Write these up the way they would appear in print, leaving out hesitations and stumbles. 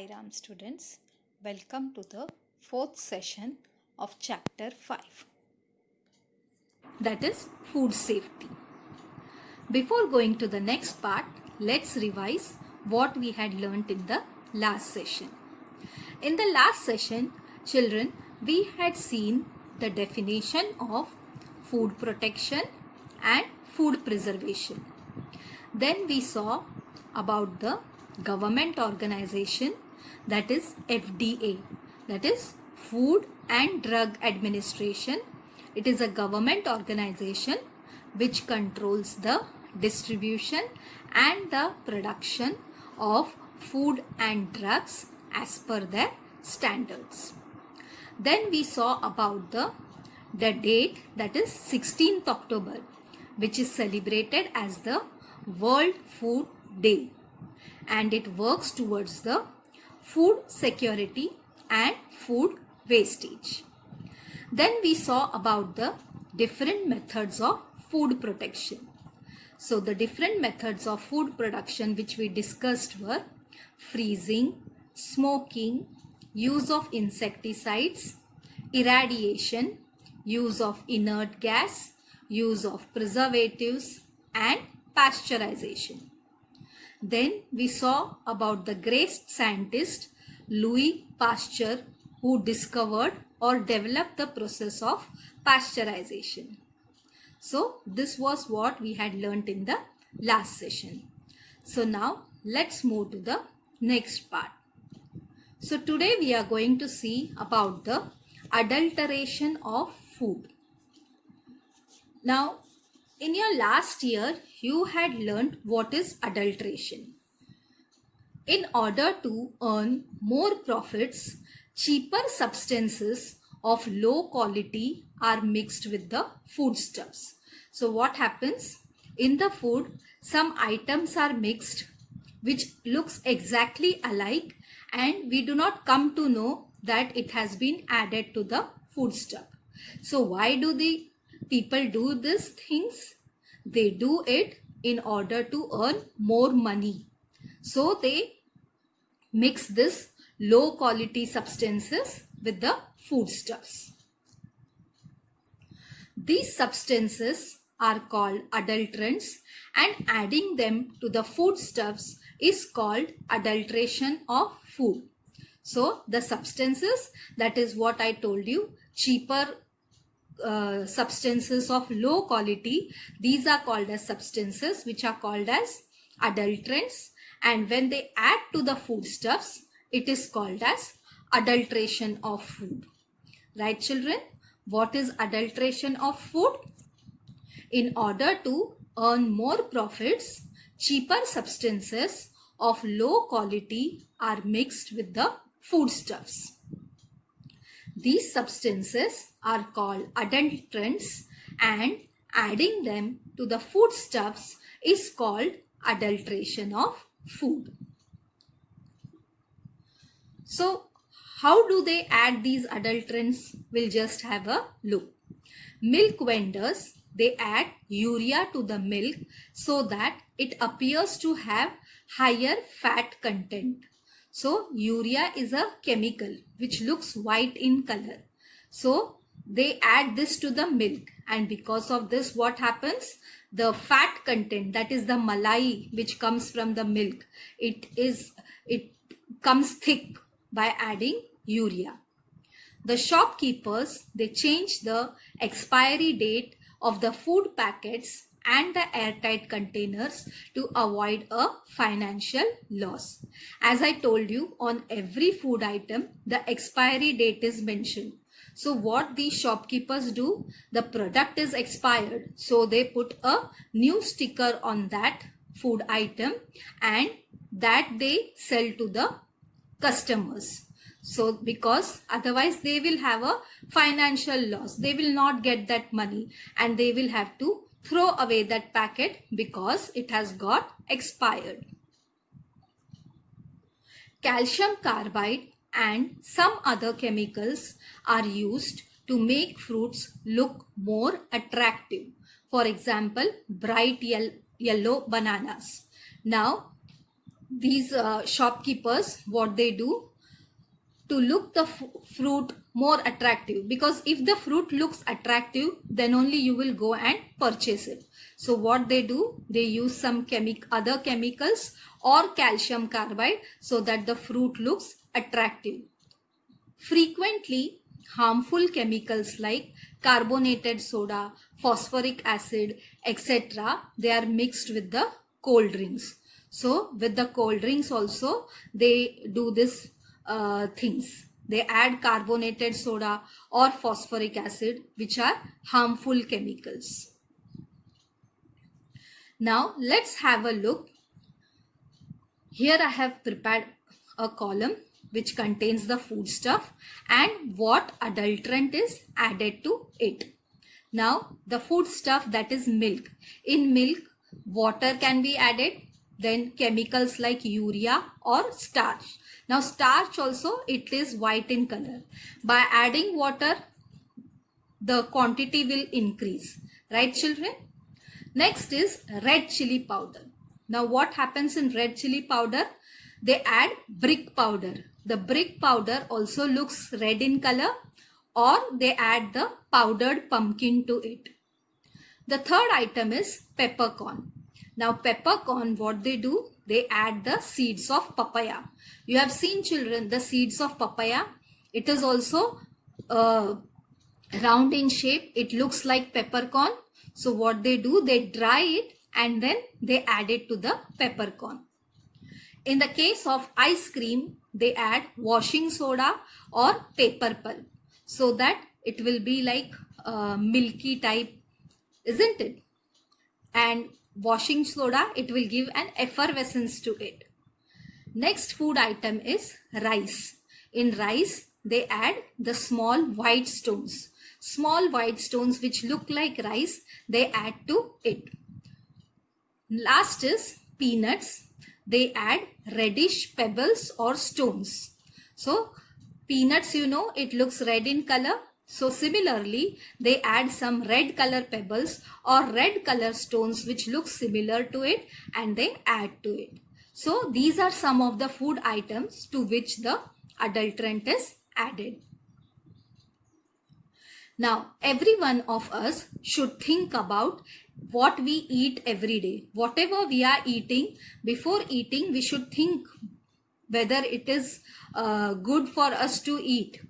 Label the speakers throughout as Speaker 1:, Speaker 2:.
Speaker 1: Ram students, welcome to the fourth session of chapter 5, that is food safety. Before going to the next part, let's revise what we had learnt in the last session. In the last session, children, we had seen the definition of food protection and food preservation. Then we saw about the government organization, that is FDA, that is Food and Drug Administration. It is a government organization which controls the distribution and the production of food and drugs as per their standards. Then we saw about the date, that is 16th October, which is celebrated as the World Food Day, and it works towards the food security and food wastage. Then we saw about the different methods of food protection. So the different methods of food production which we discussed were freezing, smoking, use of insecticides, irradiation, use of inert gas, use of preservatives, and pasteurization. Then we saw about the great scientist Louis Pasteur, who discovered or developed the process of pasteurization. So this was what we had learnt in the last session. So now let's move to the next part. So today we are going to see about the adulteration of food. Now, in your last year, you had learned what is adulteration. In order to earn more profits, cheaper substances of low quality are mixed with the foodstuffs. So what happens? In the food, some items are mixed which looks exactly alike, and we do not come to know that it has been added to the foodstuff. So why do the people do these things? They do it in order to earn more money. So they mix this low quality substances with the foodstuffs. These substances are called adulterants, and adding them to the foodstuffs is called adulteration of food. So the substances, that is what I told you, cheaper substances of low quality, these are called as substances which are called as adulterants, and when they add to the foodstuffs, it is called as adulteration of food. Right, children? What is adulteration of food? In order to earn more profits, cheaper substances of low quality are mixed with the foodstuffs. These substances are called adulterants, and adding them to the foodstuffs is called adulteration of food. So, how do they add these adulterants? We'll just have a look. Milk vendors, they add urea to the milk so that it appears to have higher fat content. So urea is a chemical which looks white in color. So they add this to the milk, and because of this, what happens? The fat content, that is the malai which comes from the milk, it comes thick by adding urea. The shopkeepers, they change the expiry date of the food packets and the airtight containers to avoid a financial loss. As I told you, on every food item, the expiry date is mentioned. So what these shopkeepers do, the product is expired, so they put a new sticker on that food item, and that they sell to the customers. So because otherwise they will have a financial loss, they will not get that money, and they will have to throw away that packet because it has got expired. Calcium carbide and some other chemicals are used to make fruits look more attractive. For example, bright yellow bananas. Now, these shopkeepers, what they do to look the fruit more attractive, because if the fruit looks attractive, then only you will go and purchase it. So what they do, they use some other chemicals or calcium carbide so that the fruit looks attractive. Frequently, harmful chemicals like carbonated soda, phosphoric acid, etc., they are mixed with the cold drinks. So with the cold drinks also, they do this things. They add carbonated soda or phosphoric acid, which are harmful chemicals. Now let's have a look. Here I have prepared a column which contains the foodstuff and what adulterant is added to it. Now the foodstuff, that is milk. In milk, water can be added, then chemicals like urea or starch. Now starch also, it is white in color. By adding water, the quantity will increase. Right, children? Next is red chili powder. Now what happens in red chili powder? They add brick powder. The brick powder also looks red in color, or they add the powdered pumpkin to it. The third item is peppercorn. Now peppercorn, what they do? They add the seeds of papaya. You have seen, children, the seeds of papaya. It is also round in shape. It looks like peppercorn. So what they do? They dry it and then they add it to the peppercorn. In the case of ice cream, they add washing soda or paper pulp so that it will be like milky type, isn't it? And washing soda, it will give an effervescence to it. Next food item is rice. In rice, they add the small white stones. Small white stones which look like rice, they add to it. Last is peanuts. They add reddish pebbles or stones. So peanuts, you know, it looks red in color. So similarly, they add some red color pebbles or red color stones which look similar to it, and they add to it. So these are some of the food items to which the adulterant is added. Now, every one of us should think about what we eat every day. Whatever we are eating, before eating, we should think whether it is good for us to eat.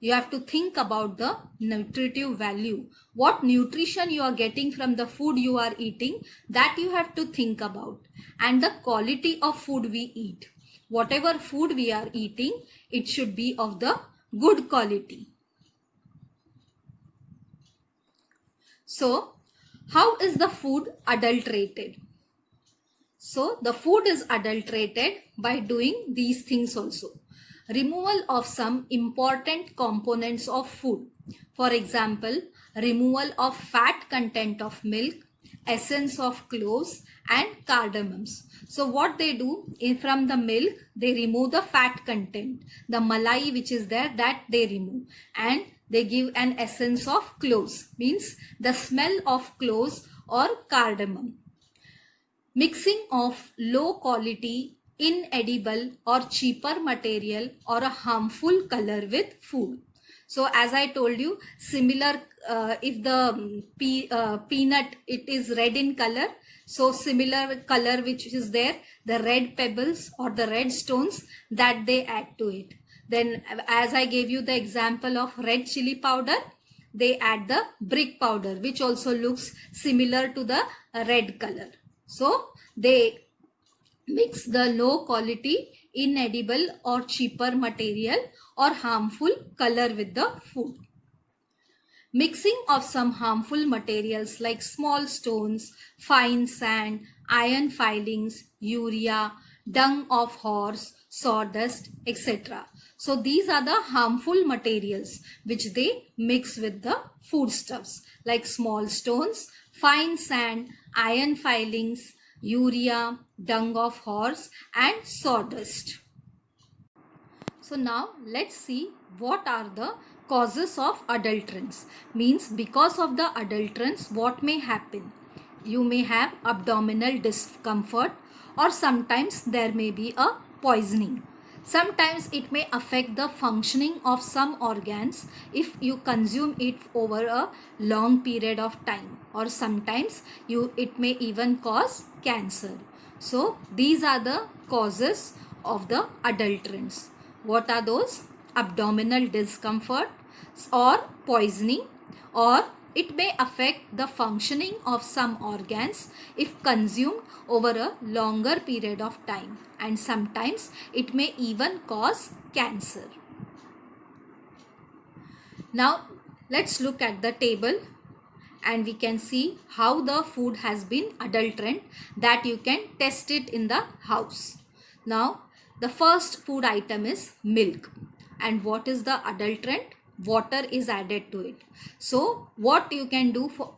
Speaker 1: You have to think about the nutritive value. What nutrition you are getting from the food you are eating, that you have to think about. And the quality of food we eat. Whatever food we are eating, it should be of the good quality. So, how is the food adulterated? So, the food is adulterated by doing these things also. Removal of some important components of food. For example, removal of fat content of milk, essence of cloves and cardamoms. So what they do, from the milk, they remove the fat content. The malai which is there, that they remove. And they give an essence of cloves, means the smell of cloves or cardamom. Mixing of low quality, inedible or cheaper material or a harmful color with food. So as I told you, similar if the peanut, it is red in color. So similar color which is there, the red pebbles or the red stones, that they add to it. Then as I gave you the example of red chili powder, they add the brick powder which also looks similar to the red color. So they mix the low quality, inedible or cheaper material or harmful color with the food. Mixing of some harmful materials like small stones, fine sand, iron filings, urea, dung of horse, sawdust, etc. So these are the harmful materials which they mix with the foodstuffs like small stones, fine sand, iron filings, urea, dung of horse and sawdust. So now let's see what are the causes of adulterants. Means because of the adulterants, what may happen? You may have abdominal discomfort or sometimes there may be a poisoning. Sometimes it may affect the functioning of some organs if you consume it over a long period of time, or sometimes it may even cause cancer. So these are the causes of the adulterants. What are those? Abdominal discomfort or poisoning, or it may affect the functioning of some organs if consumed over a longer period of time, and sometimes it may even cause cancer. Now let's look at the table and we can see how the food has been adulterant, that you can test it in the house. Now the first food item is milk, and what is the adulterant? Water is added to it. So what you can do, for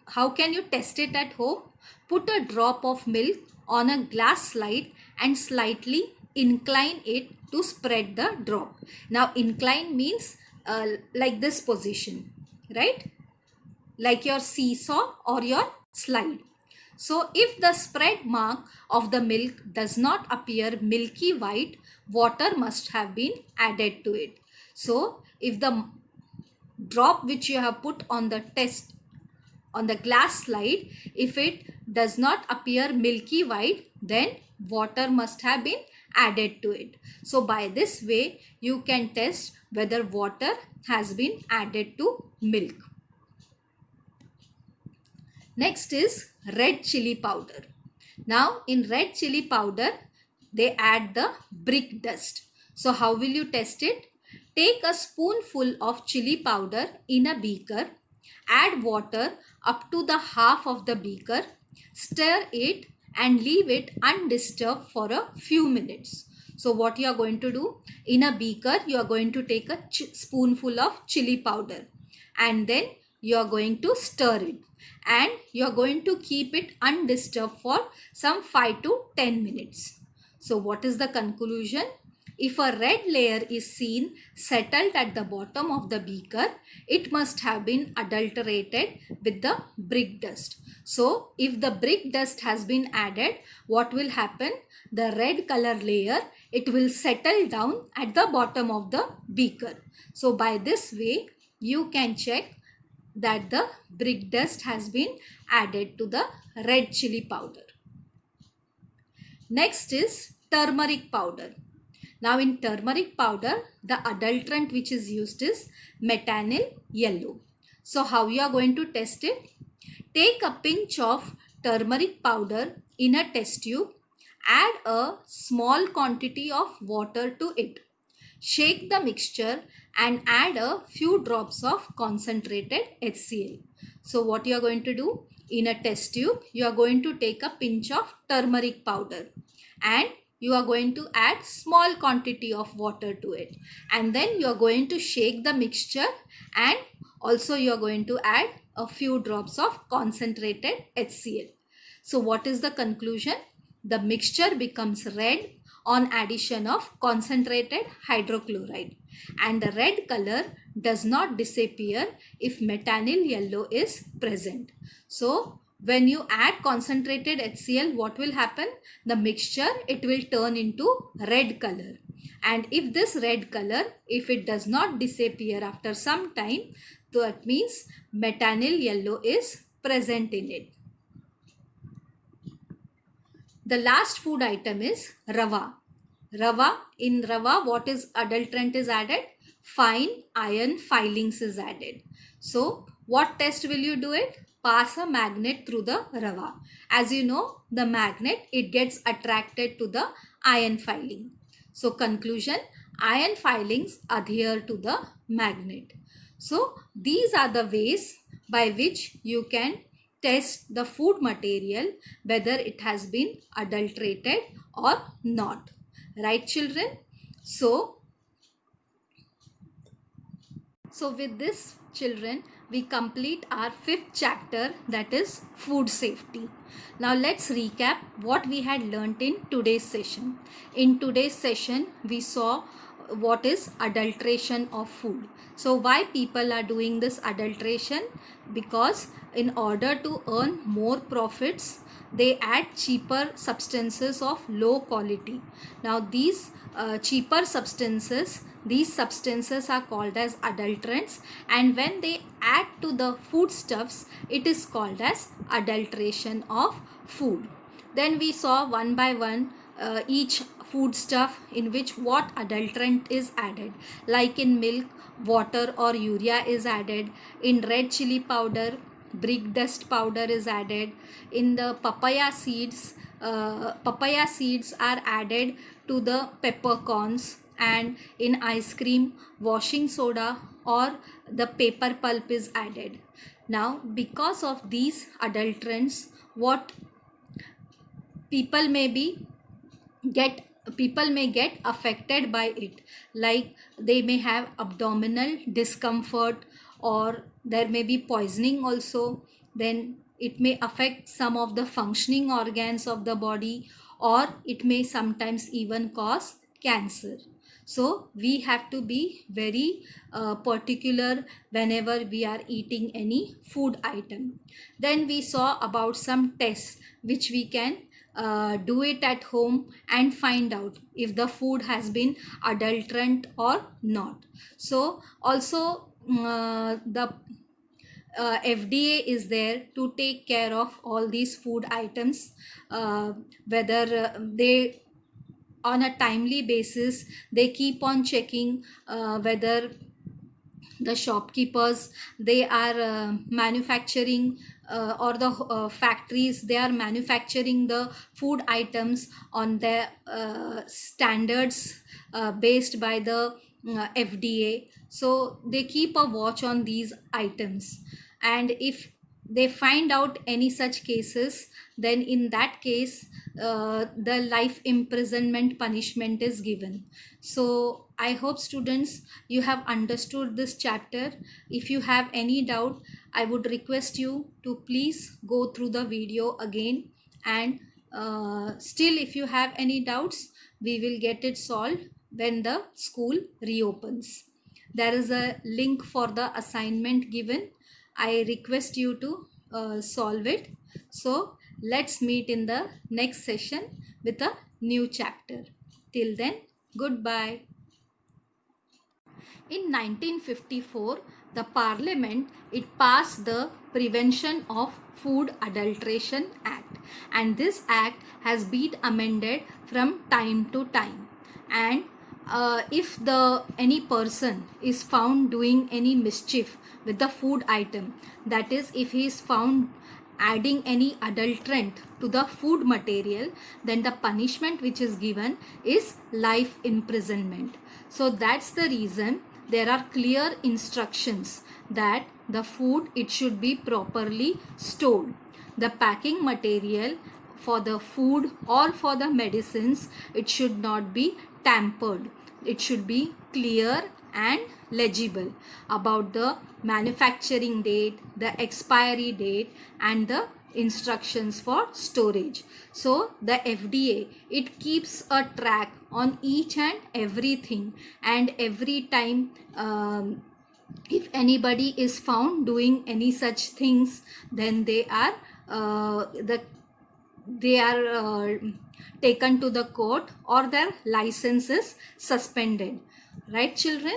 Speaker 1: how can you test it at home? Put a drop of milk on a glass slide and slightly incline it to spread the drop. Now incline means like this position, right? Like your seesaw or your slide. So if the spread mark of the milk does not appear milky white, water must have been added to it. So if the drop which you have put on the test on the glass slide, if it does not appear milky white, then water must have been added to it. So by this way you can test whether water has been added to milk. Next is red chili powder. Now in red chili powder they add the brick dust. So how will you test it? Take a spoonful of chili powder in a beaker, add water up to the half of the beaker, stir it and leave it undisturbed for a few minutes. So what you are going to do, in a beaker you are going to take a spoonful of chili powder and then you are going to stir it and you are going to keep it undisturbed for some 5 to 10 minutes. So what is the conclusion? If a red layer is seen settled at the bottom of the beaker, it must have been adulterated with the brick dust. So if the brick dust has been added, what will happen? The red color layer, it will settle down at the bottom of the beaker. So by this way you can check that the brick dust has been added to the red chili powder. Next is turmeric powder. Now in turmeric powder, the adulterant which is used is metanyl yellow. So how you are going to test it? Take a pinch of turmeric powder in a test tube, add a small quantity of water to it. Shake the mixture and add a few drops of concentrated HCl. So what you are going to do? In a test tube, you are going to take a pinch of turmeric powder and you are going to add small quantity of water to it, and then you are going to shake the mixture and also you are going to add a few drops of concentrated HCl. So what is the conclusion? The mixture becomes red on addition of concentrated hydrochloride, and the red color does not disappear if metanyl yellow is present. So when you add concentrated HCl, what will happen? The mixture, it will turn into red color. And if this red color, if it does not disappear after some time, that means metanyl yellow is present in it. The last food item is rava. In rava, what is adulterant is added? Fine iron filings is added. So what test will you do it? Pass a magnet through the rava. As you know, the magnet, it gets attracted to the iron filing. So conclusion, iron filings adhere to the magnet. So these are the ways by which you can test the food material whether it has been adulterated or not. Right, children? So with this, children, we complete our 5th chapter, that is food safety. Now let's recap what we had learnt in today's session. In today's session, we saw what is adulteration of food. So why people are doing this adulteration? Because in order to earn more profits, they add cheaper substances of low quality. Now these cheaper substances, these substances are called as adulterants, and when they add to the foodstuffs, it is called as adulteration of food. Then we saw one by one each foodstuff in which what adulterant is added. Like in milk, water or urea is added. In red chili powder, brick dust powder is added. In the papaya seeds are added to the peppercorns. And in ice cream, washing soda or the paper pulp is added. Now because of these adulterants, what people may be get people may get affected by it, like they may have abdominal discomfort, or there may be poisoning also. Then it may affect some of the functioning organs of the body, or it may sometimes even cause cancer. So we have to be very particular whenever we are eating any food item. Then we saw about some tests which we can do it at home and find out if the food has been adulterant or not. So also the FDA is there to take care of all these food items, whether they on a timely basis they keep on checking whether the shopkeepers, they are manufacturing or the factories, they are manufacturing the food items on their standards based by the FDA. So they keep a watch on these items, and if they find out any such cases, then in that case the life imprisonment punishment is given. So I hope students you have understood this chapter. If you have any doubt, I would request you to please go through the video again, and still if you have any doubts, we will get it solved when the school reopens. There is a link for the assignment given. I request you to solve it. So let's meet in the next session with a new chapter. Till then, goodbye. In 1954, the Parliament, it passed the Prevention of Food Adulteration Act, and this act has been amended from time to time. And if the any person is found doing any mischief with the food item, that is if he is found adding any adulterant to the food material, then the punishment which is given is life imprisonment. So that's the reason there are clear instructions that the food, it should be properly stored. The packing material for the food or for the medicines, it should not be tampered. It should be clear and legible about the manufacturing date, the expiry date, and the instructions for storage. So the FDA, it keeps a track on each and everything, and every time if anybody is found doing any such things, then they are taken to the court, or their license is suspended. Right, children?